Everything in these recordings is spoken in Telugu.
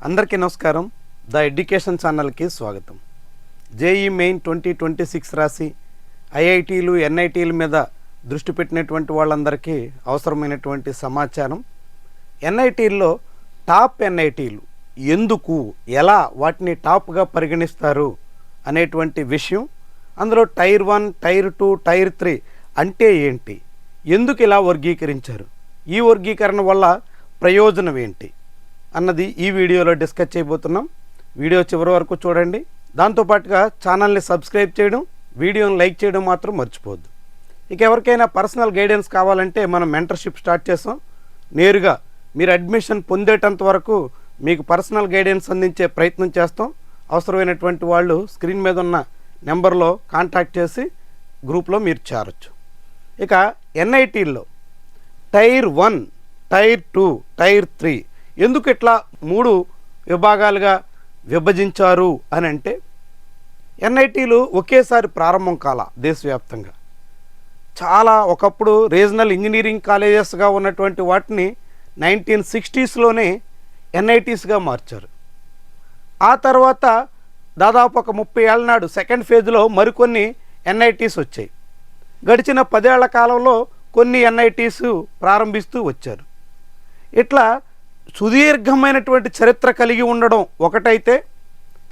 అందరికీ నమస్కారం. ద ఎడ్యుకేషన్ ఛానల్కి స్వాగతం. జేఈ మెయిన్ 2026 రాసి ఐఐటీలు ఎన్ఐటీల మీద దృష్టి పెట్టినటువంటి వాళ్ళందరికీ అవసరమైనటువంటి సమాచారం. ఎన్ఐటీల్లో టాప్ ఎన్ఐటీలు ఎందుకు ఎలా వాటిని టాప్గా పరిగణిస్తారు అనేటువంటి విషయం, అందులో టైర్ 1, టైర్ 2, టైర్ 3 అంటే ఏంటి, ఎందుకు ఇలా వర్గీకరించారు, ఈ వర్గీకరణ వల్ల ప్రయోజనం ఏంటి అన్నది ఈ వీడియోలో డిస్కస్ చేయబోతున్నాం. వీడియో చివరి వరకు చూడండి. దాంతోపాటుగా ఛానల్ని సబ్స్క్రైబ్ చేయడం, వీడియోని లైక్ చేయడం మాత్రం మర్చిపోవద్దు. ఇక ఎవరికైనా పర్సనల్ గైడెన్స్ కావాలంటే మనం మెంటర్షిప్ స్టార్ట్ చేసాం. నేరుగా మీరు అడ్మిషన్ పొందేటంత వరకు మీకు పర్సనల్ గైడెన్స్ అందించే ప్రయత్నం చేస్తాం. అవసరమైనటువంటి వాళ్ళు స్క్రీన్ మీద ఉన్న నెంబర్లో కాంటాక్ట్ చేసి గ్రూప్లో మీరు చేరొచ్చు. ఇక ఎన్ఐటీల్లో టైర్ 1, టైర్ 2, టైర్ 3 ఎందుకు ఇట్లా 3 విభాగాలుగా విభజించారు అని అంటే, ఎన్ఐటీలు ఒకేసారి ప్రారంభం కాల దేశవ్యాప్తంగా. చాలా ఒకప్పుడు రీజనల్ ఇంజనీరింగ్ కాలేజెస్గా ఉన్నటువంటి వాటిని 1960sలోనే ఎన్ఐటీస్గా మార్చారు. ఆ తర్వాత దాదాపు ఒక 30 ఏళ్ళ నాడు సెకండ్ ఫేజ్లో మరికొన్ని ఎన్ఐటీస్ వచ్చాయి. గడిచిన 10 ఏళ్ల కాలంలో కొన్ని ఎన్ఐటీస్ ప్రారంభిస్తూ వచ్చారు. ఇట్లా సుదీర్ఘమైనటువంటి చరిత్ర కలిగి ఉండడం ఒకటైతే,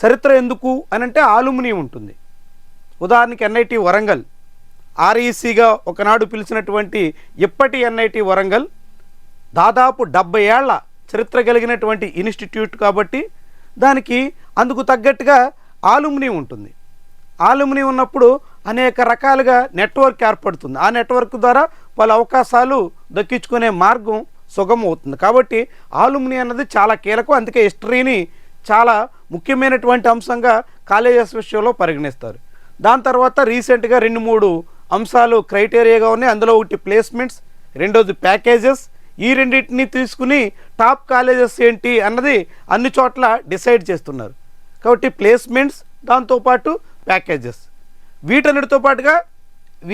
చరిత్ర ఎందుకు అనంటే ఆలుమిని ఉంటుంది. ఉదాహరణకి ఎన్ఐటి వరంగల్, ఆర్ఈసీగా ఒకనాడు పిలిచినటువంటి ఇప్పటి ఎన్ఐటి వరంగల్ దాదాపు 70 ఏళ్ల చరిత్ర కలిగినటువంటి ఇన్స్టిట్యూట్ కాబట్టి దానికి అందుకు తగ్గట్టుగా ఆలుమిని ఉంటుంది. ఆలుమిని ఉన్నప్పుడు అనేక రకాలుగా నెట్వర్క్ ఏర్పడుతుంది. ఆ నెట్వర్క్ ద్వారా వాళ్ళ అవకాశాలు దక్కించుకునే మార్గం సుగమం అవుతుంది. కాబట్టి ఆలుమిని అన్నది చాలా కీలకం. అందుకే హిస్టరీని చాలా ముఖ్యమైనటువంటి అంశంగా కాలేజెస్ విషయంలో పరిగణిస్తారు. దాని తర్వాత రీసెంట్గా 2-3 అంశాలు క్రైటీరియాగా ఉన్నాయి. అందులో ఒకటి ప్లేస్మెంట్స్, రెండోది ప్యాకేజెస్. ఈ రెండింటిని తీసుకుని టాప్ కాలేజెస్ ఏంటి అన్నది అన్ని చోట్ల డిసైడ్ చేస్తున్నారు. కాబట్టి ప్లేస్మెంట్స్, దాంతోపాటు ప్యాకేజెస్, వీటన్నిటితో పాటుగా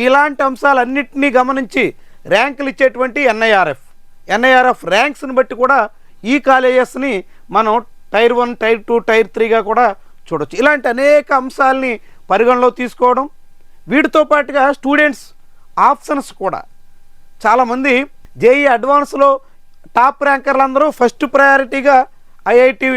ఇలాంటి అంశాలన్నింటినీ గమనించి ర్యాంకులు ఇచ్చేటువంటి ఎన్ఐఆర్ఎఫ్ ర్యాంక్స్ని బట్టి కూడా ఈ కాలేజెస్ని మనం టైర్ 1, టైర్ 2, టైర్ 3గా కూడా చూడవచ్చు. ఇలాంటి అనేక అంశాలని పరిగణలో తీసుకోవడం, వీటితో పాటుగా స్టూడెంట్స్ ఆప్షన్స్ కూడా. చాలామంది జేఈ అడ్వాన్స్లో టాప్ ర్యాంకర్లు అందరూ ఫస్ట్ ప్రయారిటీగా ఐఐటి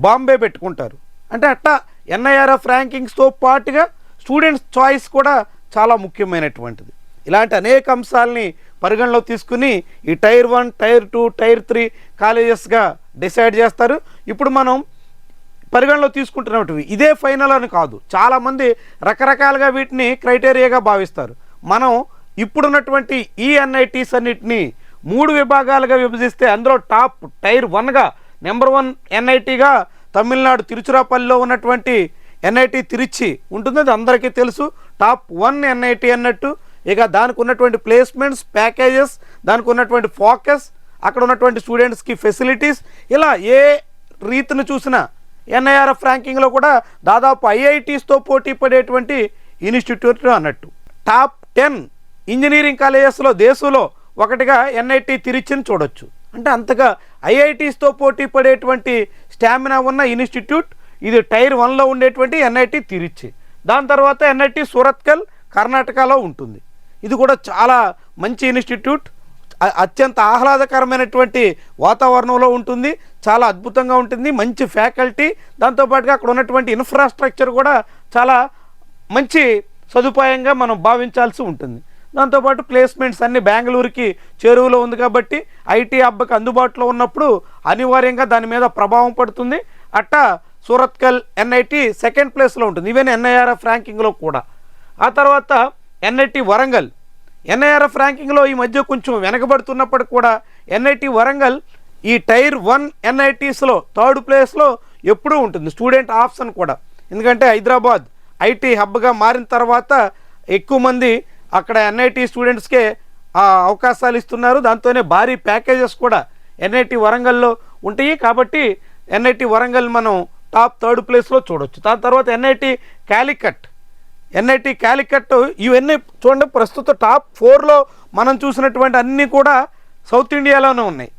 బాంబే పెట్టుకుంటారు. అంటే అట్టా ఎన్ఐఆర్ఎఫ్ ర్యాంకింగ్స్తో పాటుగా స్టూడెంట్స్ చాయిస్ కూడా చాలా ముఖ్యమైనటువంటిది. ఇలాంటి అనేక అంశాలని పరిగణలో తీసుకుని ఈ టైర్ 1, టైర్ 2, టైర్ 3 కాలేజెస్గా డిసైడ్ చేస్తారు. ఇప్పుడు మనం పరిగణలో తీసుకుంటున్నవి ఇదే ఫైనల్ అని కాదు. చాలామంది రకరకాలుగా వీటిని క్రైటీరియాగా భావిస్తారు. మనం ఇప్పుడున్నటువంటి ఈ ఎన్ఐటీస్ అన్నిటినీ 3 విభాగాలుగా విభజిస్తే అందులో టాప్ టైర్ 1గా నెంబర్ 1 ఎన్ఐటీగా తమిళనాడు తిరుచిరాపల్లిలో ఉన్నటువంటి ఎన్ఐటి తిరుచి ఉంటుంది. అది అందరికీ తెలుసు. టాప్ 1 ఎన్ఐటి అన్నట్టు. ఇక దానికి ఉన్నటువంటి ప్లేస్మెంట్స్, ప్యాకేజెస్, దానికి ఉన్నటువంటి ఫోకస్, అక్కడ ఉన్నటువంటి స్టూడెంట్స్కి ఫెసిలిటీస్, ఇలా ఏ రీతిని చూసినా ఎన్ఐఆర్ఎఫ్ ర్యాంకింగ్లో కూడా దాదాపు ఐఐటీస్తో పోటీ పడేటువంటి ఇన్స్టిట్యూట్ అన్నట్టు. టాప్ 10 ఇంజనీరింగ్ కాలేజెస్లో దేశంలో ఒకటిగా ఎన్ఐటి తిరుచిని చూడొచ్చు. అంటే అంతగా ఐఐటీస్తో పోటీ పడేటువంటి స్టామినా ఉన్న ఇన్స్టిట్యూట్ ఇది టైర్ 1లో ఉండేటువంటి ఎన్ఐటి తిరుచి. దాని తర్వాత ఎన్ఐటి సూరత్కల్ కర్ణాటకలో ఉంటుంది. ఇది కూడా చాలా మంచి ఇన్స్టిట్యూట్, అత్యంత ఆహ్లాదకరమైనటువంటి వాతావరణంలో ఉంటుంది, చాలా అద్భుతంగా ఉంటుంది, మంచి ఫ్యాకల్టీ, దాంతోపాటుగా అక్కడ ఉన్నటువంటి ఇన్ఫ్రాస్ట్రక్చర్ కూడా చాలా మంచి సదుపాయంగా మనం భావించాల్సి ఉంటుంది. దాంతోపాటు ప్లేస్మెంట్స్ అన్ని బెంగళూరుకి చేరువలో ఉంది కాబట్టి ఐటీ హబ్కి అందుబాటులో ఉన్నప్పుడు అనివార్యంగా దాని మీద ప్రభావం పడుతుంది. అట్టా సూరత్కల్ ఎన్ఐటి సెకండ్ ప్లేస్లో ఉంటుంది ఈవెన్ ఎన్ఐఆర్ఎఫ్ ర్యాంకింగ్లో కూడా. ఆ తర్వాత ఎన్ఐటి వరంగల్ ఎన్ఐఆర్ఎఫ్ ర్యాంకింగ్లో ఈ మధ్య కొంచెం వెనకబడుతున్నప్పటికి కూడా ఎన్ఐటి వరంగల్ ఈ టైర్ 1 ఎన్ఐటీస్లో 3rd ప్లేస్లో ఎప్పుడూ ఉంటుంది. స్టూడెంట్ ఆప్షన్ కూడా, ఎందుకంటే హైదరాబాద్ ఐటీ హబ్గా మారిన తర్వాత ఎక్కువ మంది అక్కడ ఎన్ఐటి స్టూడెంట్స్కే అవకాశాలు ఇస్తున్నారు. దాంతోనే భారీ ప్యాకేజెస్ కూడా ఎన్ఐటి వరంగల్లో ఉంటాయి. కాబట్టి ఎన్ఐటి వరంగల్ మనం టాప్ 3rd ప్లేస్లో చూడవచ్చు. దాని తర్వాత ఎన్ఐటి క్యాలికట్ ఇవన్నీ చూడండి. ప్రస్తుత టాప్ 4లో మనం చూసినటువంటి అన్నీ కూడా సౌత్ ఇండియాలోనే ఉన్నాయి.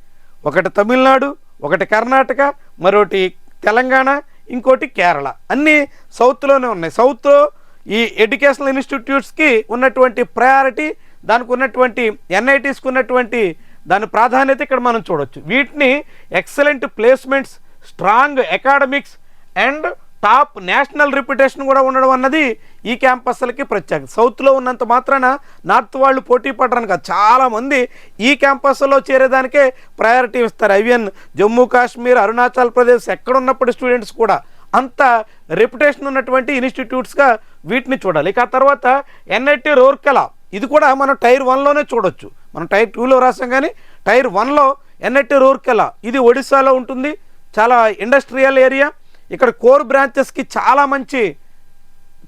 ఒకటి తమిళనాడు, ఒకటి కర్ణాటక, మరొకటి తెలంగాణ, ఇంకోటి కేరళ. అన్నీ సౌత్లోనే ఉన్నాయి. సౌత్లో ఈ ఎడ్యుకేషనల్ ఇన్స్టిట్యూట్స్కి ఉన్నటువంటి ప్రయారిటీ, దానికి ఉన్నటువంటి ఎన్ఐటీస్కి ఉన్నటువంటి దాని ప్రాధాన్యత ఇక్కడ మనం చూడవచ్చు. వీటిని excellent placements, strong academics and top national reputation కూడా ఉండడం అన్నది ఈ క్యాంపస్లకి ప్రత్యేకత. సౌత్లో ఉన్నంత మాత్రాన నార్త్ వాళ్ళు పోటీ పడడానికి కాదు, చాలామంది ఈ క్యాంపస్లో చేరేదానికే ప్రయారిటీ ఇస్తారు. ఈవెన్ జమ్మూ కాశ్మీర్, అరుణాచల్ ప్రదేశ్ ఎక్కడున్నప్పుడు స్టూడెంట్స్ కూడా అంత రెప్యుటేషన్ ఉన్నటువంటి ఇన్స్టిట్యూట్స్గా వీటిని చూడాలి. ఇక ఆ తర్వాత ఎన్ఐటి రూర్కెలా, ఇది కూడా మనం టైర్ 1లోనే చూడొచ్చు. మనం టైర్ 2లో రాసాం, కానీ టైర్ 1లో ఎన్ఐటి రూర్కెలా ఇది ఒడిశాలో ఉంటుంది. చాలా ఇండస్ట్రియల్ ఏరియా. ఇక్కడ కోర్ బ్రాంచెస్కి చాలా మంచి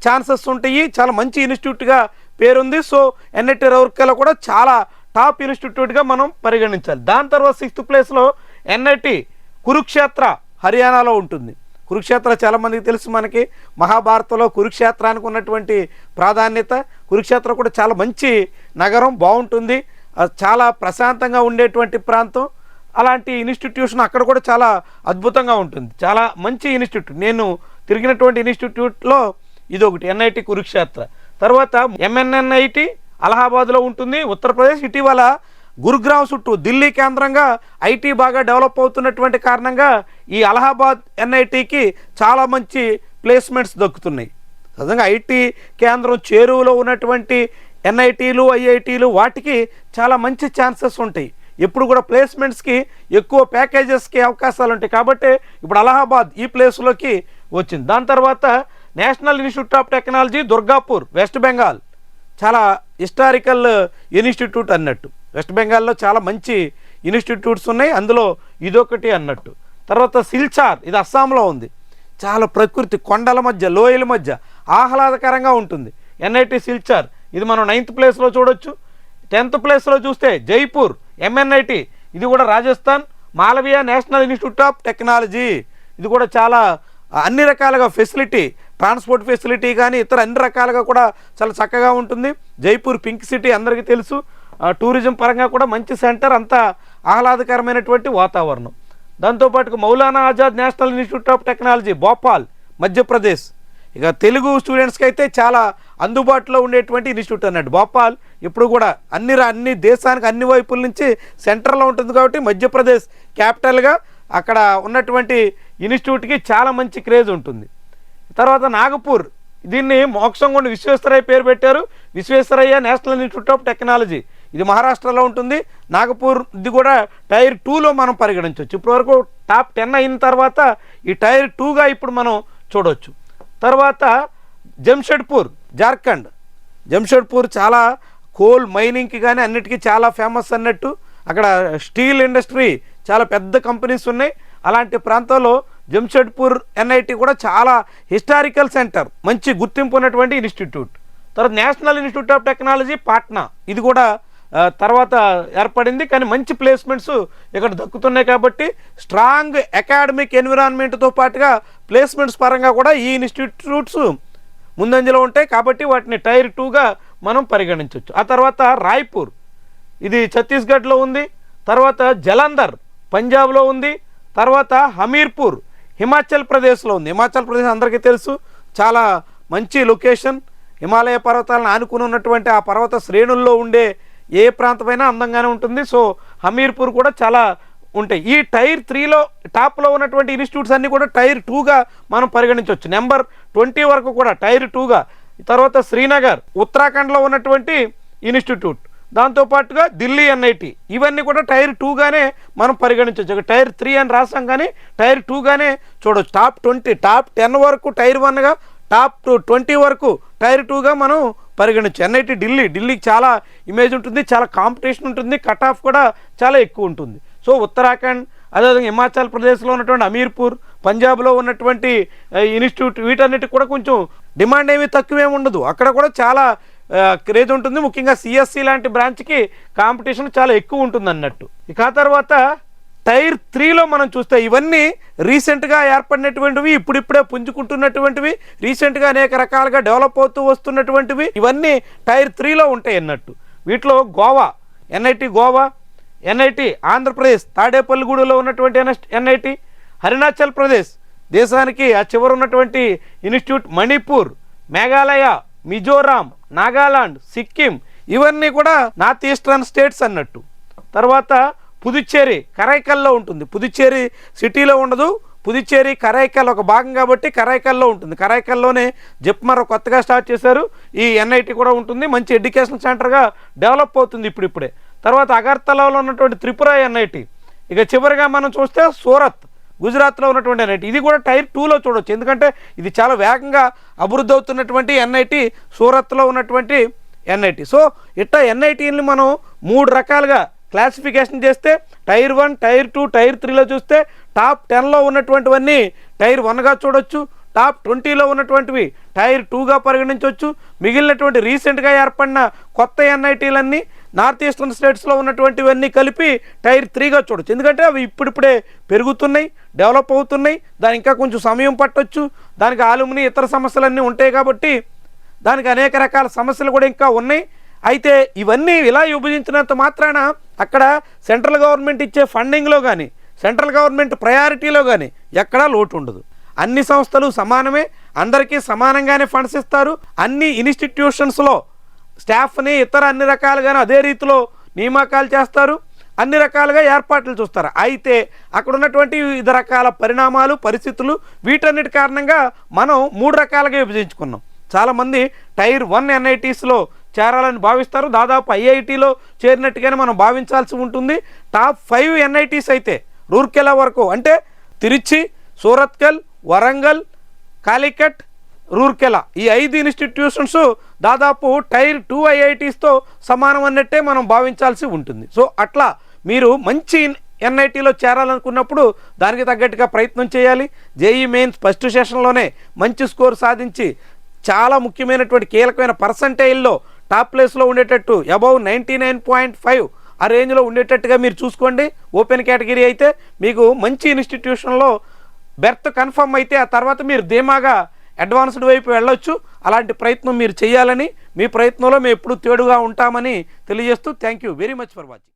ఛాన్సెస్ ఉంటాయి. చాలా మంచి ఇన్స్టిట్యూట్గా పేరుంది. సో ఎన్ఐటి రూర్కెలా కూడా చాలా టాప్ ఇన్స్టిట్యూట్గా మనం పరిగణించాలి. దాని తర్వాత 6th ప్లేస్లో ఎన్ఐటి కురుక్షేత్ర హర్యానాలో ఉంటుంది. కురుక్షేత్ర చాలామందికి తెలుసు, మనకి మహాభారతంలో కురుక్షేత్రానికి ఉన్నటువంటి ప్రాధాన్యత. కురుక్షేత్ర కూడా చాలా మంచి నగరం, బాగుంటుంది, చాలా ప్రశాంతంగా ఉండేటువంటి ప్రాంతం. అలాంటి ఇన్స్టిట్యూషన్ అక్కడ కూడా చాలా అద్భుతంగా ఉంటుంది. చాలా మంచి ఇన్స్టిట్యూట్. నేను తిరిగినటువంటి ఇన్స్టిట్యూట్లో ఇది ఒకటి, ఎన్ఐటి కురుక్షేత్ర. తర్వాత ఎంఎన్ఎన్ఐటి అలహాబాద్లో ఉంటుంది, ఉత్తరప్రదేశ్. ఇటీవల గురుగ్రామ్ చుట్టూ ఢిల్లీ కేంద్రంగా ఐటీ బాగా డెవలప్ అవుతున్నటువంటి కారణంగా ఈ అలహాబాద్ ఎన్ఐటికి చాలా మంచి ప్లేస్మెంట్స్ దక్కుతున్నాయి. నిజంగా ఐటీ కేంద్రం చేరువలో ఉన్నటువంటి ఎన్ఐటీలు, ఐఐటీలు వాటికి చాలా మంచి ఛాన్సెస్ ఉంటాయి. ఎప్పుడు కూడా ప్లేస్మెంట్స్కి ఎక్కువ ప్యాకేజెస్కి అవకాశాలు ఉంటాయి. కాబట్టి ఇప్పుడు అలహాబాద్ ఈ ప్లేస్లోకి వచ్చింది. దాని తర్వాత national institute of technology Durgapur, west Bengal. చాలా హిస్టారికల్ ఇన్స్టిట్యూట్ అన్నట్టు. వెస్ట్ బెంగాల్లో చాలా మంచి ఇన్స్టిట్యూట్స్ ఉన్నాయి, అందులో ఇదొకటి అన్నట్టు. తర్వాత సిల్చార్, ఇది అస్సాంలో ఉంది. చాలా ప్రకృతి, కొండల మధ్య, లోయల మధ్య ఆహ్లాదకరంగా ఉంటుంది. ఎన్ఐటి సిల్చార్ ఇది మనం 9th ప్లేస్లో చూడొచ్చు. 10th ప్లేస్లో చూస్తే జైపూర్ ఎంఎన్ఐటి, ఇది కూడా Rajasthan. Malaviya national institute of technology, ఇది కూడా చాలా అన్ని రకాలుగా ఫెసిలిటీ, ట్రాన్స్పోర్ట్ ఫెసిలిటీ కానీ ఇతర అన్ని రకాలుగా కూడా చాలా చక్కగా ఉంటుంది. జైపూర్ పింక్ సిటీ అందరికీ తెలుసు. టూరిజం పరంగా కూడా మంచి సెంటర్, అంతా ఆహ్లాదకరమైనటువంటి వాతావరణం. దాంతోపాటు Maulana Azad national institute of technology Bhopal, Madhya Pradesh. ఇక తెలుగు స్టూడెంట్స్కి అయితే చాలా అందుబాటులో ఉండేటువంటి ఇన్స్టిట్యూట్ అన్నట్టు. భోపాల్ ఇప్పుడు కూడా అన్ని దేశానికి అన్ని వైపుల నుంచి సెంటర్లో ఉంటుంది కాబట్టి మధ్యప్రదేశ్ క్యాపిటల్గా అక్కడ ఉన్నటువంటి ఇన్స్టిట్యూట్కి చాలా మంచి క్రేజ్ ఉంటుంది. తర్వాత నాగపూర్, దీన్ని మోక్షంగొండ విశ్వేశ్వరయ్య పేరు పెట్టారు. Visvesvaraya national institute of technology, ఇది మహారాష్ట్రలో ఉంటుంది. నాగపూర్ ఇది కూడా టైర్ 2లో మనం పరిగణించవచ్చు. ఇప్పటివరకు టాప్ 10 అయిన తర్వాత ఈ టైర్ 2గా ఇప్పుడు మనం చూడవచ్చు. తర్వాత జంషెడ్పూర్, జార్ఖండ్. జంషెడ్పూర్ చాలా కోల్ మైనింగ్కి కానీ అన్నిటికీ చాలా ఫేమస్ అన్నట్టు. అక్కడ స్టీల్ ఇండస్ట్రీ చాలా పెద్ద కంపెనీస్ ఉన్నాయి. అలాంటి ప్రాంతాల్లో జంషెడ్పూర్ ఎన్ఐటి కూడా చాలా హిస్టారికల్ సెంటర్, మంచి గుర్తింపు ఉన్నటువంటి ఇన్స్టిట్యూట్. తర్వాత national institute of technology Patna, ఇది కూడా తర్వాత ఏర్పడింది, కానీ మంచి ప్లేస్మెంట్స్ ఇక్కడ దక్కుతున్నాయి. కాబట్టి స్ట్రాంగ్ అకాడమిక్ ఎన్విరాన్మెంట్తో పాటుగా ప్లేస్మెంట్స్ పరంగా కూడా ఈ ఇన్స్టిట్యూట్స్ ముందంజలో ఉంటాయి. కాబట్టి వాటిని టైర్ 2గా మనం పరిగణించవచ్చు. ఆ తర్వాత రాయ్పూర్, ఇది ఛత్తీస్గఢ్లో ఉంది. తర్వాత జలంధర్ పంజాబ్లో ఉంది. తర్వాత హమీర్పూర్ హిమాచల్ ప్రదేశ్లో ఉంది. హిమాచల్ ప్రదేశ్ అందరికీ తెలుసు, చాలా మంచి లొకేషన్. హిమాలయ పర్వతాలను ఆనుకుని ఉన్నటువంటి ఆ పర్వత శ్రేణుల్లో ఉండే ఏ ప్రాంతమైనా అందంగానే ఉంటుంది. సో హమీర్పూర్ కూడా చాలా ఉంటాయి. ఈ టైర్ 3లో టాప్లో ఉన్నటువంటి ఇన్స్టిట్యూట్స్ అన్నీ కూడా టైర్ 2గా మనం పరిగణించవచ్చు. నెంబర్ 20 వరకు కూడా టైర్ 2గా. తర్వాత శ్రీనగర్ ఉత్తరాఖండ్లో ఉన్నటువంటి ఇన్స్టిట్యూట్, దాంతోపాటుగా ఢిల్లీ ఎన్ఐటి, ఇవన్నీ కూడా టైర్ 2గానే మనం పరిగణించవచ్చు. టైర్ 3 అని రాసాం, కానీ టైర్ 2గానే చూడవచ్చు. టాప్ 20, టాప్ 10 వరకు టైర్ 1గా, టాప్ 20 వరకు టైర్ 2గా మనం పరిగణించు. ఎన్ఐటి ఢిల్లీకి చాలా ఇమేజ్ ఉంటుంది, చాలా కాంపిటీషన్ ఉంటుంది, కట్ ఆఫ్ కూడా చాలా ఎక్కువ ఉంటుంది. సో ఉత్తరాఖండ్, అదేవిధంగా హిమాచల్ ప్రదేశ్లో ఉన్నటువంటి హమీర్పూర్, పంజాబ్లో ఉన్నటువంటి ఇన్స్టిట్యూట్, వీటన్నిటికి కూడా కొంచెం డిమాండ్ ఏమీ తక్కువేమి ఉండదు. అక్కడ కూడా చాలా క్రేజ్ ఉంటుంది. ముఖ్యంగా సిఎస్సి లాంటి బ్రాంచ్కి కాంపిటీషన్ చాలా ఎక్కువ ఉంటుంది అన్నట్టు. ఇక ఆ తర్వాత టైర్ 3లో మనం చూస్తే ఇవన్నీ రీసెంట్గా ఏర్పడినటువంటివి, ఇప్పుడిప్పుడే పుంజుకుంటున్నటువంటివి, రీసెంట్గా అనేక రకాలుగా డెవలప్ అవుతూ వస్తున్నటువంటివి, ఇవన్నీ టైర్ 3లో ఉంటాయి అన్నట్టు. వీటిలో గోవా, ఎన్ఐటి గోవా, ఎన్ఐటి ఆంధ్రప్రదేశ్ తాడేపల్లిగూడలో ఉన్నటువంటి ఎన్ఐటి, అరుణాచల్ ప్రదేశ్ దేశానికి ఆ చివర ఉన్నటువంటి ఇన్స్టిట్యూట్, మణిపూర్, మేఘాలయ, మిజోరాం, నాగాలాండ్, సిక్కిం ఇవన్నీ కూడా నార్త్ ఈస్టర్న్ స్టేట్స్ అన్నట్టు. తర్వాత పుదుచ్చేరి కరైకల్లో ఉంటుంది. పుదుచ్చేరి సిటీలో ఉండదు, పుదుచ్చేరి కరైకల్ ఒక భాగం కాబట్టి కరైకల్లో ఉంటుంది. కరైకల్లోనే జిప్మర్ కొత్తగా స్టార్ట్ చేశారు. ఈ ఎన్ఐటి కూడా ఉంటుంది. మంచి ఎడ్యుకేషన్ సెంటర్గా డెవలప్ అవుతుంది ఇప్పుడిప్పుడే. తర్వాత అగర్తలాలో ఉన్నటువంటి త్రిపుర ఎన్ఐటి. ఇక చివరిగా మనం చూస్తే సూరత్ గుజరాత్లో ఉన్నటువంటి ఎన్ఐటి. ఇది కూడా టైర్ 2లో చూడవచ్చు, ఎందుకంటే ఇది చాలా వేగంగా అభివృద్ధి అవుతున్నటువంటి ఎన్ఐటి సూరత్లో ఉన్నటువంటి ఎన్ఐటి. సో ఇట్లా ఎన్ఐటీని మనం 3 రకాలుగా క్లాసిఫికేషన్ చేస్తే టైర్ 1, టైర్ 2, టైర్ 3లో చూస్తే టాప్ 10లో ఉన్నటువంటివన్నీ టైర్ 1గా చూడొచ్చు, టాప్ 20లో ఉన్నటువంటివి టైర్ 2గా పరిగణించవచ్చు. మిగిలినటువంటి రీసెంట్గా ఏర్పడిన కొత్త ఎన్ఐటీలన్నీ నార్త్ ఈస్టర్న్ స్టేట్స్లో ఉన్నటువంటివన్నీ కలిపి టైర్ 3గా చూడొచ్చు, ఎందుకంటే అవి ఇప్పుడిప్పుడే పెరుగుతున్నాయి, డెవలప్ అవుతున్నాయి. దానికి ఇంకా కొంచెం సమయం పట్టొచ్చు. దానికి ఆలుమిని ఇతర సమస్యలన్నీ ఉంటాయి కాబట్టి దానికి అనేక రకాల సమస్యలు కూడా ఇంకా ఉన్నాయి. అయితే ఇవన్నీ ఇలా విభజించినంత మాత్రాన అక్కడ సెంట్రల్ గవర్నమెంట్ ఇచ్చే ఫండింగ్లో కానీ సెంట్రల్ గవర్నమెంట్ ప్రయారిటీలో కానీ ఎక్కడా లోటు ఉండదు. అన్ని సంస్థలు సమానమే, అందరికీ సమానంగానే ఫండ్స్ ఇస్తారు. అన్ని ఇన్స్టిట్యూషన్స్లో స్టాఫ్ని ఇతర అన్ని రకాలుగానే అదే రీతిలో నియామకాలు చేస్తారు, అన్ని రకాలుగా ఏర్పాట్లు చూస్తారు. అయితే అక్కడ ఉన్నటువంటి వివిధ రకాల పరిణామాలు, పరిస్థితులు, వీటన్నిటి కారణంగా మనం 3 రకాలుగా విభజించుకున్నాం. చాలామంది టైర్ 1 ఎన్ఐటీస్లో చేరాలని భావిస్తారు. దాదాపు ఐఐటీలో చేరినట్టుగానే మనం భావించాల్సి ఉంటుంది. టాప్ 5 ఎన్ఐటీస్ అయితే రూర్కెలా వరకు, అంటే తిరుచి, సూరత్కల్, వరంగల్, కాలికట్, రూర్కెలా ఈ 5 ఇన్స్టిట్యూషన్స్ దాదాపు టైర్ 2 ఐఐటీస్తో సమానం అన్నట్టే మనం భావించాల్సి ఉంటుంది. సో అట్లా మీరు మంచి ఎన్ఐటీలో చేరాలనుకున్నప్పుడు దానికి తగ్గట్టుగా ప్రయత్నం చేయాలి. జేఈ మెయిన్స్ ఫస్ట్ సెషన్లోనే మంచి స్కోర్ సాధించి చాలా ముఖ్యమైనటువంటి కీలకమైన పర్సంటైల్లో టాప్ ప్లేస్లో ఉండేటట్టు అబౌవ్ 99.5 ఆ రేంజ్లో ఉండేటట్టుగా మీరు చూసుకోండి. ఓపెన్ కేటగిరీ అయితే మీకు మంచి ఇన్స్టిట్యూషన్లో బెర్త్ కన్ఫర్మ్ అయితే ఆ తర్వాత మీరు ధీమాగా అడ్వాన్స్డ్ వైపు వెళ్ళొచ్చు. అలాంటి ప్రయత్నం మీరు చేయాలని, మీ ప్రయత్నంలో మేము ఎప్పుడు తేడుగా ఉంటామని తెలియజేస్తూ thank you very much for watching.